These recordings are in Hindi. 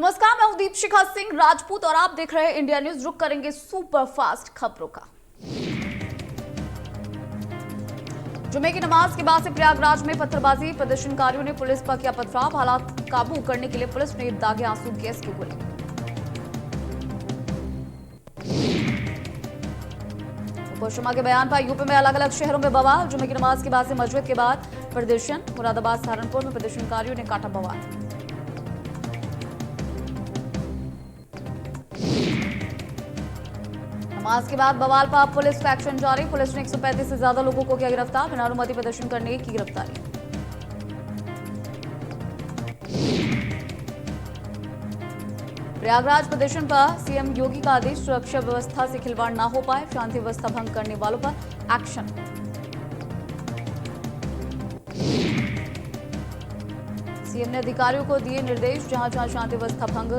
नमस्कार, मैं हूं दीपशिखा सिंह राजपूत और आप देख रहे हैं इंडिया न्यूज। रुक करेंगे सुपर फास्ट खबरों का। जुमे की नमाज के बाद से प्रयागराज में पत्थरबाजी, प्रदर्शनकारियों ने पुलिस पर किया पथराव। हालात काबू करने के लिए पुलिस ने दागे आंसू गैस की गोली। शर्मा के बयान पर यूपी में अलग अलग शहरों में बवाल। जुमे की नमाज के बाद से मस्जिद के बाद प्रदर्शन। मुरादाबाद, सहारनपुर में प्रदर्शनकारियों ने काटा बवाल। नमाज के बाद बवाल पर पुलिस का एक्शन जारी। पुलिस ने 135 से ज्यादा लोगों को किया गिरफ्तार। बिना अनुमति प्रदर्शन करने की गिरफ्तारी। प्रयागराज प्रदर्शन पर सीएम योगी का आदेश, सुरक्षा व्यवस्था से खिलवाड़ ना हो पाए, शांति व्यवस्था भंग करने वालों पर एक्शन। सीएम ने अधिकारियों को दिए निर्देश, जहां जहां शांति व्यवस्था भंग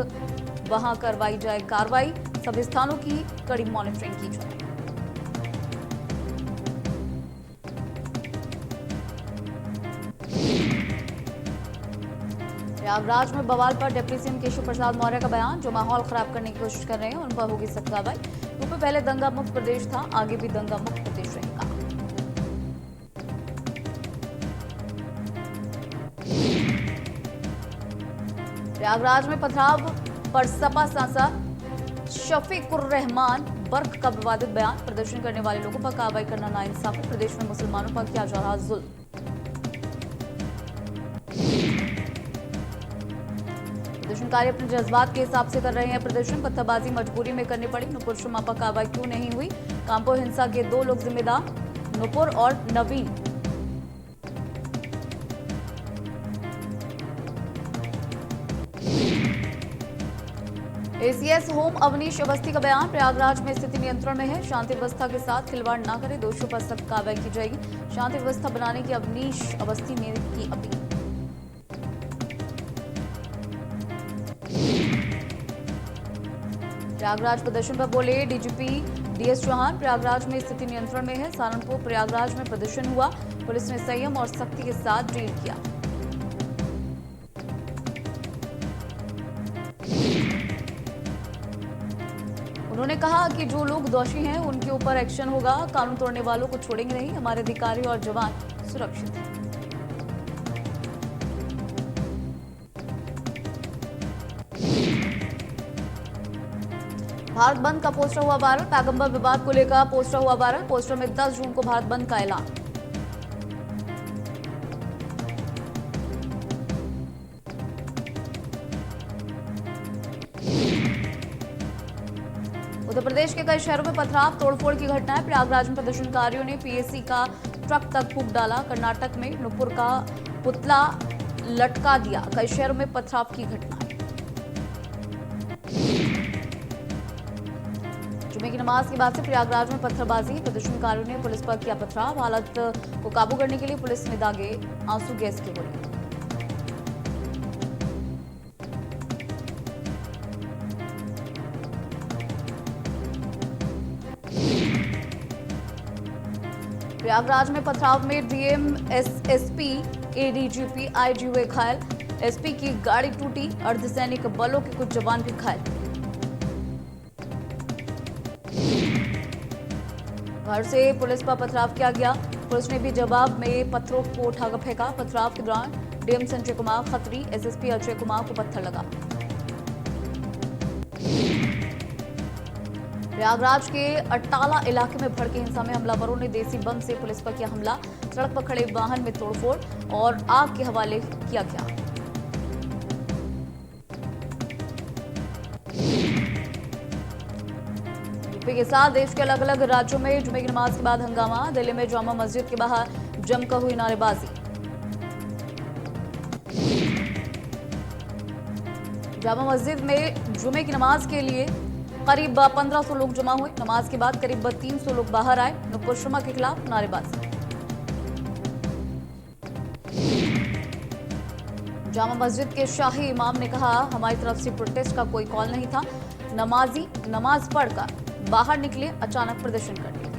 वहां करवाई जाए कार्रवाई। सभी स्थानों की कड़ी मॉनिटरिंग की जाए। प्रयागराज में बवाल पर डिप्टी सीएम केशव प्रसाद मौर्य का बयान, जो माहौल खराब करने की कोशिश कर रहे हैं उन पर होगी सख्त कार्रवाई। यूपी पहले दंगा मुक्त प्रदेश था, आगे भी दंगा मुक्त प्रदेश रहेगा। प्रयागराज में पथराव पर सपा सांसद शफीकुर रहमान बर्क का विवादित बयान, प्रदर्शन करने वाले लोगों पर कार्रवाई करना नाइंसाफी, प्रदेश में मुसलमानों पर किया जा रहा जुल्म। प्रदर्शनकारी अपने जज्बात के हिसाब से कर रहे हैं प्रदर्शन। पत्थरबाजी मजबूरी में करनी पड़ी। नुपुर शर्मा पर कार्रवाई क्यों नहीं हुई? कानपुर हिंसा के 2 लोग जिम्मेदार, नुपुर और नवीन। एसीएस होम अवनीश अवस्थी का बयान, प्रयागराज में स्थिति नियंत्रण में है, शांति व्यवस्था के साथ खिलवाड़ न करें, दोषियों पर सख्त कार्रवाई की जाएगी। शांति व्यवस्था बनाने की अवनीश अवस्थी ने की अपील। प्रयागराज प्रदर्शन पर बोले डीजीपी डीएस चौहान, प्रयागराज में स्थिति नियंत्रण में है। सहारनपुर प्रयागराज में प्रदर्शन हुआ, पुलिस ने संयम और सख्ती के साथ डील किया। उन्होंने कहा कि जो लोग दोषी हैं उनके ऊपर एक्शन होगा, कानून तोड़ने वालों को छोड़ेंगे नहीं, हमारे अधिकारी और जवान सुरक्षित हैं। भारत बंद का पोस्टर हुआ वायरल, पैगंबर विवाद को लेकर पोस्टर हुआ वायरल। पोस्टर में 10 जून को भारत बंद का ऐलान। उत्तर प्रदेश के कई शहरों में पथराव, तोड़फोड़ की घटनाएं। प्रयागराज में प्रदर्शनकारियों ने पीएसी का ट्रक तक फूंक डाला। कर्नाटक में नुपुर का पुतला लटका दिया। कई शहरों में पथराव की घटनाएं। जुमे की नमाज के बाद से प्रयागराज में पत्थरबाजी, प्रदर्शनकारियों ने पुलिस पर किया पथराव। हालत को काबू करने के लिए पुलिस ने दागे आंसू गैस की गोली। प्रयागराज में पथराव में डीएम, एसएसपी, एडीजीपी, आईजी हुए घायल। एसपी की गाड़ी टूटी। अर्धसैनिक बलों के कुछ जवान भी घायल। घर से पुलिस पर पथराव किया गया। पुलिस ने भी जवाब में पत्थरों को उठाकर फेंका। पथराव के दौरान डीएम संजय कुमार खत्री, एसएसपी अजय कुमार को पत्थर लगा। प्रयागराज के अट्टाला इलाके में भड़के हिंसा में हमलावरों ने देसी बम से पुलिस पर किया हमला। सड़क पर खड़े वाहन में तोड़फोड़ और आग के हवाले किया गया। यूपी के साथ देश के अलग अलग राज्यों में जुमे की नमाज के बाद हंगामा। दिल्ली में जामा मस्जिद के बाहर जमकर हुई नारेबाजी। जामा मस्जिद में जुमे की नमाज के लिए करीब 1500 लोग जमा हुए। नमाज के बाद करीब 300 लोग बाहर आए। नुपुर शर्मा के खिलाफ नारेबाजी। जामा मस्जिद के शाही इमाम ने कहा, हमारी तरफ से प्रोटेस्ट का कोई कॉल नहीं था। नमाजी नमाज पढ़कर बाहर निकले, अचानक प्रदर्शन कर दिया।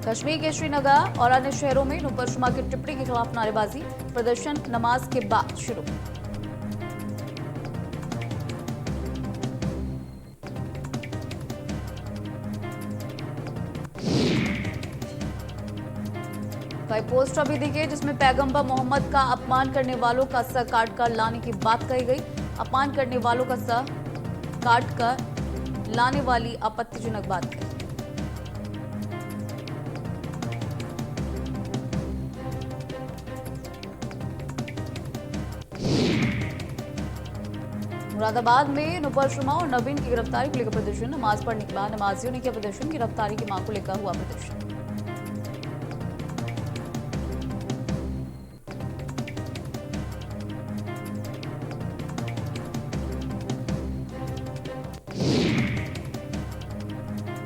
कश्मीर के श्रीनगर और अन्य शहरों में नूपुर शर्मा की टिप्पणी के खिलाफ नारेबाजी, प्रदर्शन नमाज के बाद शुरू। कई पोस्टर भी दिखे जिसमें पैगंबर मोहम्मद का अपमान करने वालों का सर काट कर लाने की बात कही गई। अपमान करने वालों का सर काट कर लाने वाली आपत्तिजनक बात कही। मुरादाबाद में नूपुर शर्मा और नवीन की गिरफ्तारी को लेकर प्रदर्शन, नमाज पढ़ने के बाद नमाजियों ने किया प्रदर्शन, गिरफ्तारी की मांग को लेकर हुआ प्रदर्शन।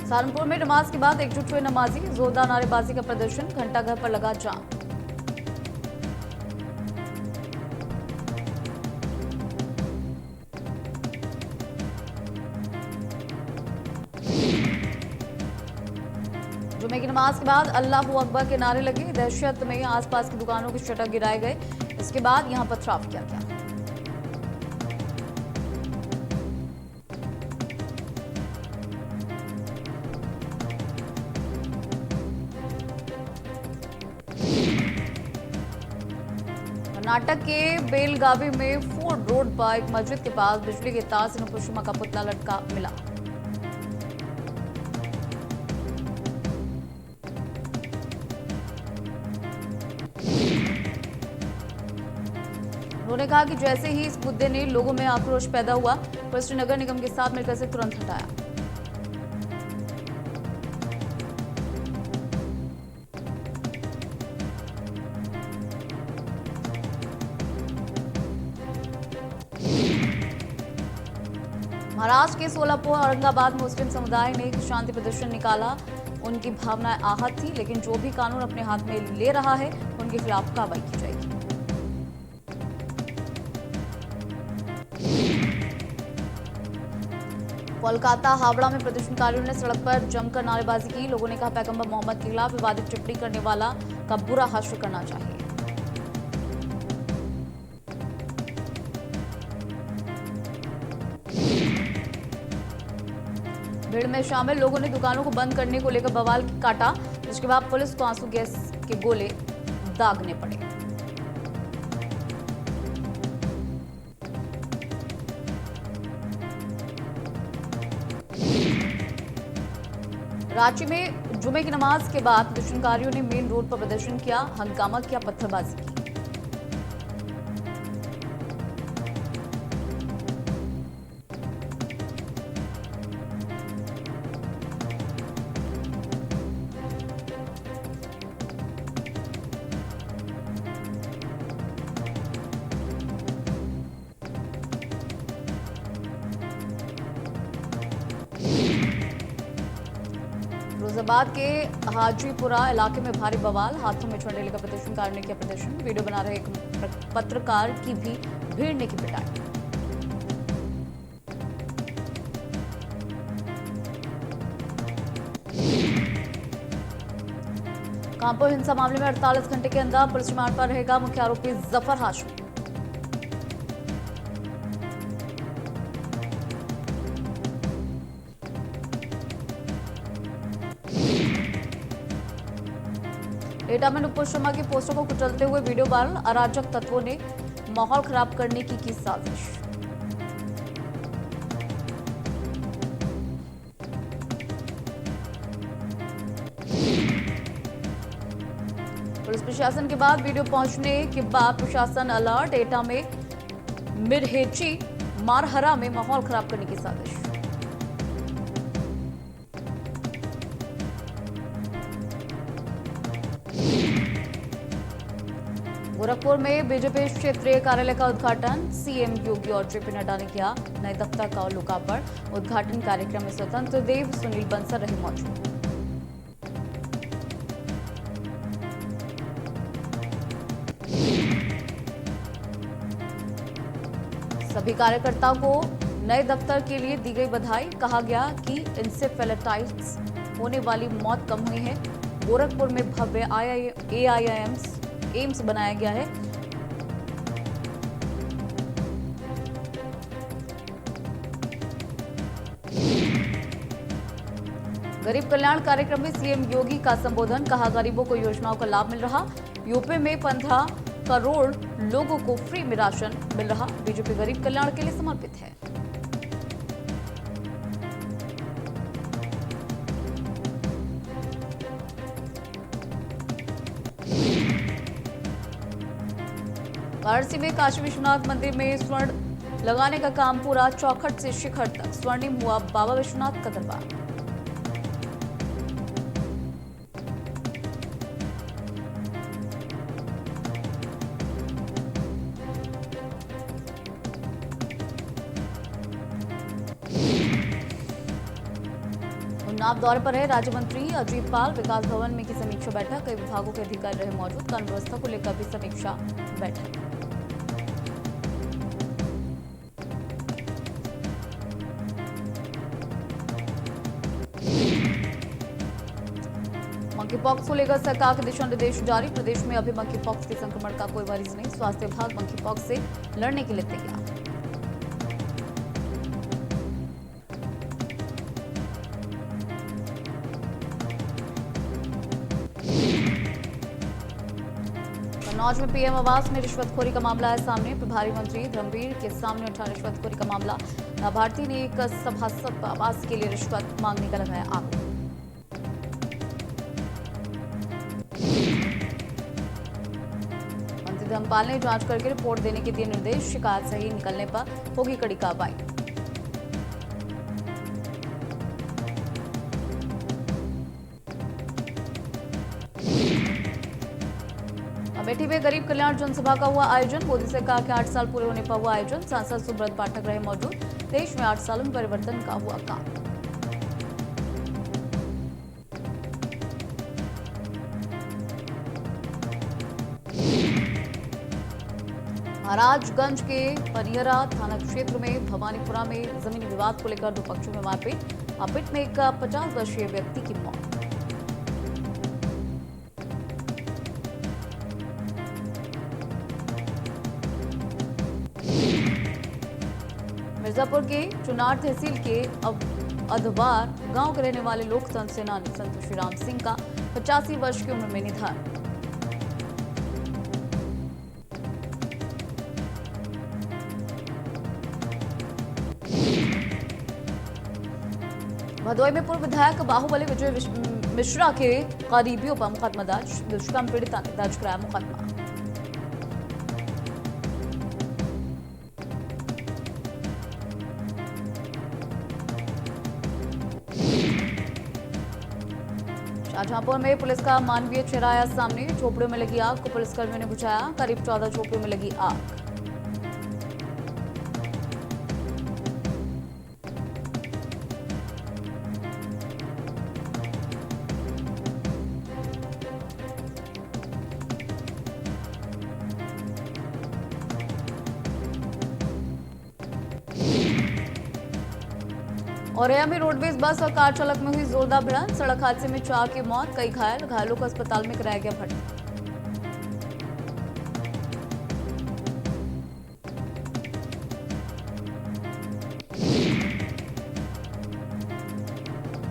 सहारनपुर में नमाज के बाद एकजुट हुए नमाजी, जोरदार नारेबाजी का प्रदर्शन, घंटाघर पर लगा जाम। जुमे की नमाज के बाद अल्लाहू अकबर के नारे लगे, दहशत में आसपास की दुकानों के शटर गिराए गए। इसके बाद यहां पथराव किया गया। कर्नाटक के बेलगावी में फोर्ड रोड पर एक मस्जिद के पास बिजली के तार से नूपुर शर्मा का पुतला लटका मिला। उन्होंने कहा कि जैसे ही इस मुद्दे ने लोगों में आक्रोश पैदा हुआ, पुलिस ने नगर निगम के साथ मिलकर इसे तुरंत हटाया। महाराष्ट्र के सोलापुर औरंगाबाद मुस्लिम समुदाय ने एक शांति प्रदर्शन निकाला। उनकी भावनाएं आहत थी, लेकिन जो भी कानून अपने हाथ में ले रहा है उनके खिलाफ कार्रवाई की जाएगी। कोलकाता हावड़ा में प्रदर्शनकारियों ने सड़क पर जमकर नारेबाजी की। लोगों ने कहा पैगंबर मोहम्मद के खिलाफ विवादित टिप्पणी करने वाला का बुरा हश्र करना चाहिए। भीड़ में शामिल लोगों ने दुकानों को बंद करने को लेकर बवाल काटा, जिसके बाद पुलिस को आंसू गैस के गोले दागने पड़े। रांची में जुमे की नमाज के बाद प्रदर्शनकारियों ने मेन रोड पर प्रदर्शन किया, हंगामा किया, पत्थरबाजी की। फिरोजाबाद के हाजीपुरा इलाके में भारी बवाल, हाथों में झंडे लेकर प्रदर्शनकारियों ने किया प्रदर्शन। वीडियो बना रहे एक पत्रकार की भी भीड़ ने की पिटाई। कानपुर हिंसा मामले में 48 घंटे के अंदर पुलिस रिमांड पर रहेगा मुख्य आरोपी जफर हाशमी। एटा में नूपुर शर्मा के पोस्टर को कुचलते हुए वीडियो वायरल, अराजक तत्वों ने माहौल खराब करने की साजिश। पुलिस प्रशासन के बाद वीडियो पहुंचने के बाद प्रशासन अलर्ट, एटा में मिरहेची मारहरा में माहौल खराब करने की साजिश। गोरखपुर में बीजेपी क्षेत्रीय कार्यालय का उद्घाटन, सीएम योगी और जेपी नड्डा ने किया नए दफ्तर का लोकार्पण। उद्घाटन कार्यक्रम में स्वतंत्र देव सुनील बंसल रहे मौजूद। सभी कार्यकर्ताओं को नए दफ्तर के लिए दी गई बधाई, कहा गया कि इंसेफेलाइटिस होने वाली मौत कम हुई है। गोरखपुर में भव्य एम्स बनाया गया है। गरीब कल्याण कार्यक्रम में सीएम योगी का संबोधन, कहा गरीबों को योजनाओं का लाभ मिल रहा। यूपी में 15 करोड़ लोगों को फ्री में राशन मिल रहा। बीजेपी गरीब कल्याण के लिए समर्पित है। वाराणसी में काशी विश्वनाथ मंदिर में स्वर्ण लगाने का काम पूरा, चौखट से शिखर तक स्वर्णिम हुआ बाबा विश्वनाथ का दरबार। उन्नाव दौरे पर है राज्य मंत्री अजीत पाल। विकास भवन में की समीक्षा बैठक, कई विभागों के अधिकारी रहे मौजूद। कानून व्यवस्था को लेकर भी समीक्षा बैठक। मंकी पॉक्स को लेकर सरकार के दिशा निर्देश जारी। प्रदेश में अभी मंकी पॉक्स के संक्रमण का कोई मरीज नहीं। स्वास्थ्य विभाग मंकी पॉक्स से लड़ने के लिए तैयार। कन्नौज में पीएम आवास में रिश्वतखोरी का मामला है सामने। प्रभारी मंत्री धर्मवीर के सामने उठा रिश्वतखोरी का मामला। लाभार्थी ने एक सभासद आवास के लिए रिश्वत मांगने का लगाया आरोप। मंत्री धर्मपाल ने जांच करके रिपोर्ट देने के दिए निर्देश। शिकायत सही निकलने पर होगी कड़ी कार्रवाई। अमेठी में गरीब कल्याण जनसभा का हुआ आयोजन। मोदी सरकार के 8 साल पूरे होने पर हुआ आयोजन। सांसद सुब्रत पाठक रहे मौजूद। देश में 8 सालों में परिवर्तन का हुआ काम। महाराजगंज के पनियरा थाना क्षेत्र में भवानीपुरा में जमीनी विवाद को लेकर 2 पक्षों में मारपीट में एक 50 वर्षीय व्यक्ति की मौत। मिर्जापुर के चुनार तहसील के अधवार गांव के रहने वाले लोकतंत्र सेनानी संत श्रीराम सिंह का 85 वर्ष की उम्र में निधन। भदोई में पूर्व विधायक बाहुबली विजय मिश्रा के करीबियों पर मुकदमा दर्ज। दुष्कर्म पीड़िता ने दर्ज कराया मुकदमा। शाहजहांपुर में पुलिस का मानवीय चेहरा आया सामने। झोपड़ियों में लगी आग को पुलिसकर्मियों ने बुझाया। करीब 14 झोपड़ियों में लगी आग। औरैया में रोडवेज बस और कार चालक में हुई जोरदार भिड़ंत। सड़क हादसे में 4 की मौत, कई घायलों को अस्पताल में कराया गया भर्ती।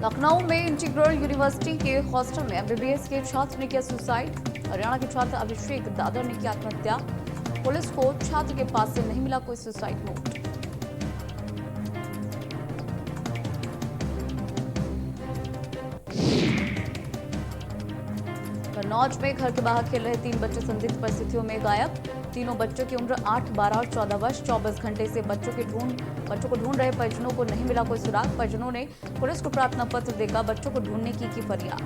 लखनऊ में इंटीग्रल यूनिवर्सिटी के हॉस्टल में एमबीबीएस के छात्र ने किया सुसाइड। हरियाणा के छात्र अभिषेक दादर ने किया आत्महत्या। पुलिस को छात्र के पास से नहीं मिला कोई सुसाइड नोट। कन्नौज में घर के बाहर खेल रहे 3 बच्चे संदिग्ध परिस्थितियों में गायब। तीनों बच्चों की उम्र 8, 12 और 14 वर्ष। 24 घंटे से बच्चों को ढूंढ रहे परिजनों को नहीं मिला कोई सुराग। परिजनों ने पुलिस को प्रार्थना पत्र देकर बच्चों को ढूंढने की फरियाद।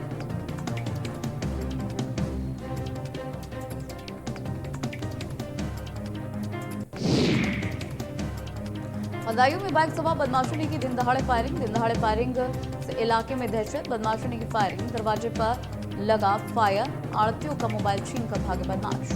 बदायूं में बाइक सवार बदमाशों ने की दिन दहाड़े फायरिंग से इलाके में दहशत। बदमाशों ने की फायरिंग, दरवाजे पर लगा फायर। आड़तियों का मोबाइल छीन कर भागे बदमाश।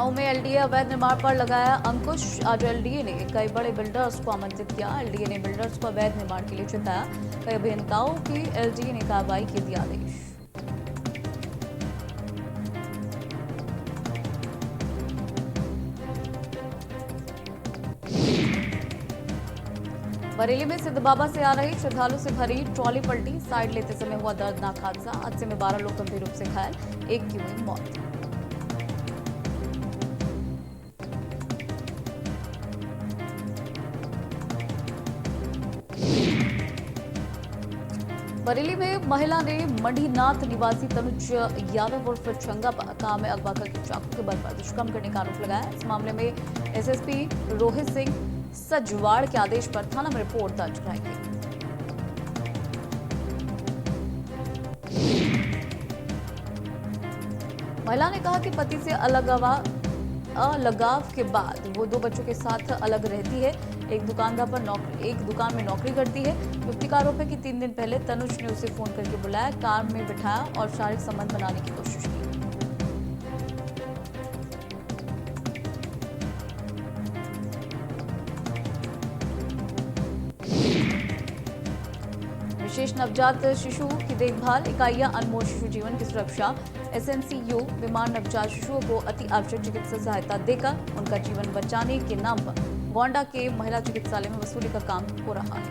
लखनऊ में एलडीए अवैध निर्माण पर लगाया अंकुश। आज एलडीए ने कई बड़े बिल्डर्स को आमंत्रित किया। एलडीए ने बिल्डर्स को अवैध निर्माण के लिए चिताया। कई अभियंताओं की एलडीए ने कार्रवाई के दिया आदेश। बरेली में सिद्ध बाबा से आ रही श्रद्धालु से भरी ट्रॉली पलटी। साइड लेते समय हुआ दर्दनाक हादसा। हादसे में 12 लोग गंभीर रूप से घायल, एक की हुई मौत। बरेली में महिला ने मढ़ीनाथ निवासी तनुज यादव उर्फ छंगा में अगवा करके चाकू के बल पर दुष्कर्म करने का आरोप लगाया। इस मामले में एसएसपी रोहित सिंह सजवाड़ के आदेश पर थाना में रिपोर्ट दर्ज कराई गई। महिला ने कहा कि पति से अलगाव के बाद वो 2 बच्चों के साथ अलग रहती है। एक दुकान में नौकरी करती है। युवती का आरोप है कि 3 दिन पहले तनुज ने उसे फोन करके बुलाया, कार में बिठाया और शारीरिक संबंध बनाने की कोशिश की। विशेष नवजात शिशु की देखभाल इकाइयां अनमोल शिशु जीवन की सुरक्षा एसएनसीयू बीमार नवजात शिशुओं को अति आवश्यक चिकित्सा सहायता देकर उनका जीवन बचाने के नाम पर गोंडा के महिला चिकित्सालय में वसूली का काम हो रहा है।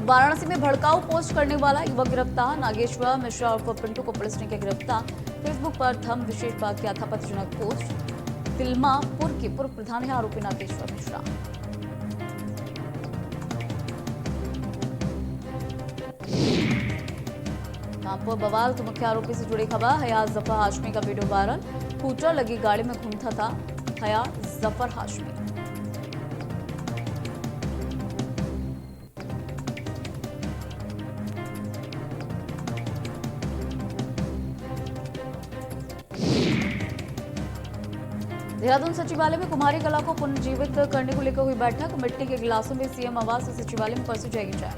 वाराणसी में भड़काऊ पोस्ट करने वाला युवक गिरफ्तार। नागेश्वर मिश्रा उर्फ पिंटू को पुलिस ने किया गिरफ्तार। फेसबुक पर थम विशेष पर किया था आपत्तिजनक पोस्ट। तिलमापुर के पूर्व प्रधान है आरोपी नागेश्वर मिश्रा। कानपुर बवाल के मुख्य आरोपी से जुड़ी खबर। हयात जफर हाशमी का वीडियो वायरल। स्कूटर लगी गाड़ी में घूमता था हयात जफर हाशमी। देहरादून सचिवालय में कुम्हारी कला को पुनर्जीवित करने को लेकर हुई बैठक। मिट्टी के गिलासों में सीएम आवास से सचिवालय में परसों जाएगी चाय।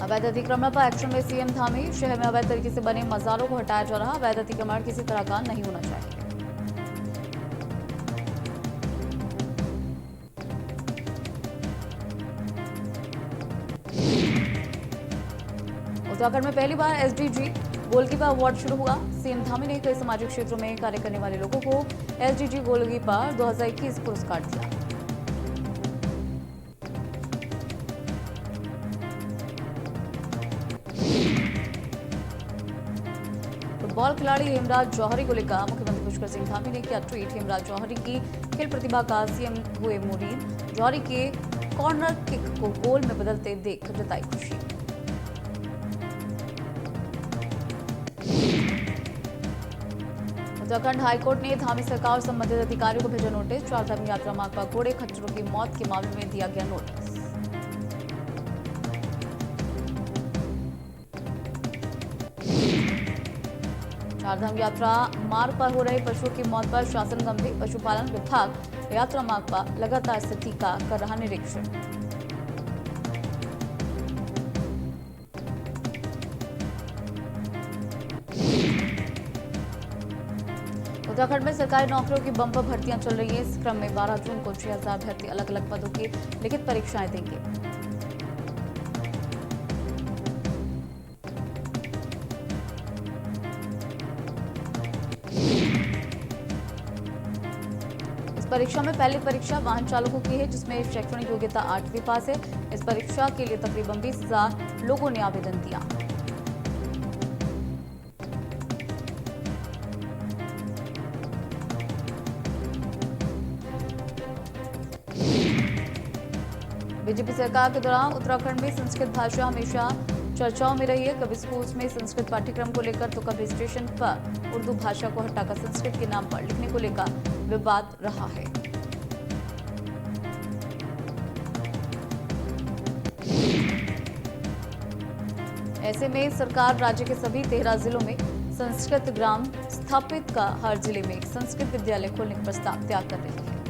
अवैध अतिक्रमण पर एक्शन में सीएम धामी। शहर में अवैध तरीके से बने मजारों को हटाया जा रहा। अवैध अतिक्रमण किसी तरह का नहीं होना चाहिए। उत्तराखंड में पहली बार एसडीजी गोलकीपर अवार्ड शुरू हुआ। सीएम धामी ने कई सामाजिक क्षेत्रों में कार्य करने वाले लोगों को एसडीजी गोलकीपर 2021 पुरस्कार दिया। फुटबॉल खिलाड़ी हेमराज जौहरी को लेकर मुख्यमंत्री पुष्कर सिंह धामी ने किया ट्वीट। हेमराज जौहरी की खेल प्रतिभा का सीएम हुए मुरीद। जौहरी के कॉर्नर किक को गोल में बदलते देख जताई खुशी। उत्तराखंड हाईकोर्ट ने धामी सरकार और संबंधित अधिकारियों को भेजा नोटिस। चारधाम यात्रा मार्ग पर घोड़े खच्चरों की मौत के मामले में दिया गया नोटिस। चारधाम यात्रा मार्ग पर हो रहे पशुओं की मौत पर शासन गंभीर। पशुपालन विभाग यात्रा मार्ग पर लगातार स्थिति का कर रहा निरीक्षण। उत्तराखंड में सरकारी नौकरियों की बंपर भर्तियां चल रही है। इस क्रम में 12 जून को 6000 अभ्यर्थी अलग अलग पदों की लिखित परीक्षाएं देंगे। इस परीक्षा में पहली परीक्षा वाहन चालकों की है, जिसमें शैक्षणिक योग्यता 8वीं पास है। इस परीक्षा के लिए तकरीबन 20,000 लोगों ने आवेदन दिया। बीजेपी सरकार के दौरान उत्तराखंड में संस्कृत भाषा हमेशा चर्चाओं में रही है। कभी स्कूल्स में संस्कृत पाठ्यक्रम को लेकर तो कभी स्टेशन पर उर्दू भाषा को हटाकर संस्कृत के नाम पर लिखने को लेकर विवाद रहा है। ऐसे में सरकार राज्य के सभी 13 जिलों में संस्कृत ग्राम स्थापित का हर जिले में एक संस्कृत विद्यालय खोलने का प्रस्ताव तैयार कर रही है।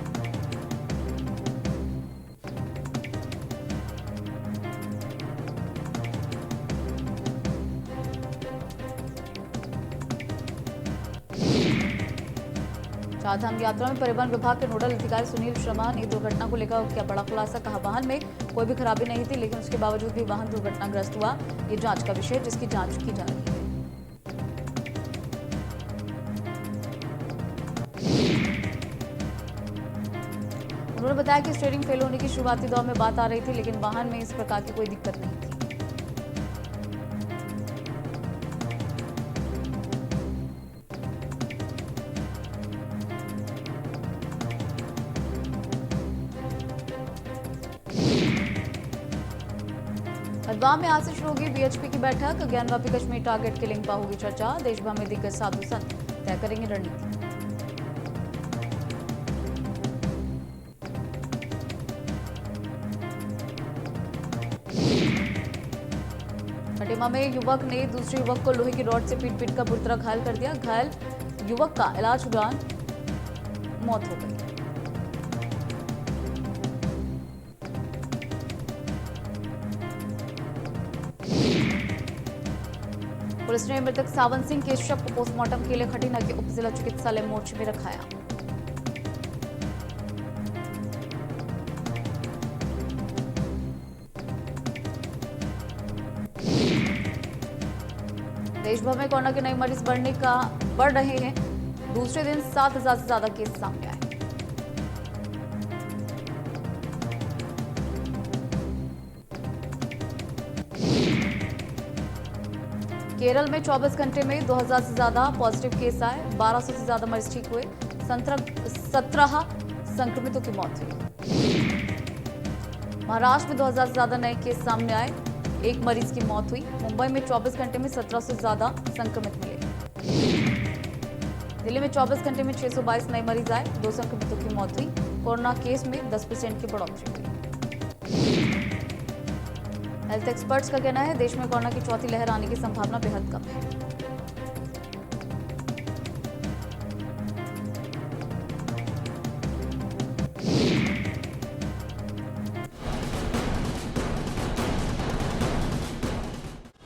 चारधाम यात्रा में परिवहन विभाग के नोडल अधिकारी सुनील शर्मा ने दुर्घटना को लेकर किया बड़ा खुलासा। कहा, वाहन में कोई भी खराबी नहीं थी, लेकिन उसके बावजूद भी वाहन दुर्घटनाग्रस्त हुआ। ये जांच का विषय है, जिसकी जांच की जा रही है। उन्होंने बताया कि स्टीयरिंग फेल होने की शुरुआती दौर में बात आ रही थी, लेकिन वाहन में इस प्रकार की कोई दिक्कत नहीं थी। हरिद्वार में आज से शुरू होगी बीएचपी की बैठक। ज्ञानवापी कश्मीर टारगेट किलिंग पर होगी चर्चा। देश भर में दिग्गज साधु संत तय करेंगे रणनीति। खटीमा में युवक ने दूसरे युवक को लोहे की रॉड से पीट कर बुरी तरह घायल कर दिया। घायल युवक का इलाज के दौरान मौत हो गई। पुलिस ने मृतक सावन सिंह के शव को पोस्टमार्टम के लिए खटीना के उप जिला चिकित्सालय मोर्चे में रखाया। देश भर में कोरोना के नए मरीज बढ़ रहे हैं। दूसरे दिन 7,000 से ज्यादा केस सामने आए। केरल में 24 घंटे में 2,000 से ज्यादा पॉजिटिव केस आए। 1,200 से ज्यादा मरीज ठीक हुए। 17 संक्रमितों की मौत हुई। महाराष्ट्र में 2,000 से ज्यादा नए केस सामने आए। एक मरीज की मौत हुई। मुंबई में 24 घंटे में 1700 से ज्यादा संक्रमित मिले। दिल्ली में 24 घंटे में 622 नए मरीज आए। 2 संक्रमितों की मौत हुई। कोरोना केस में 10% की बढ़ोतरी हुई। हेल्थ एक्सपर्ट्स का कहना है, देश में कोरोना की चौथी लहर आने की संभावना बेहद कम है।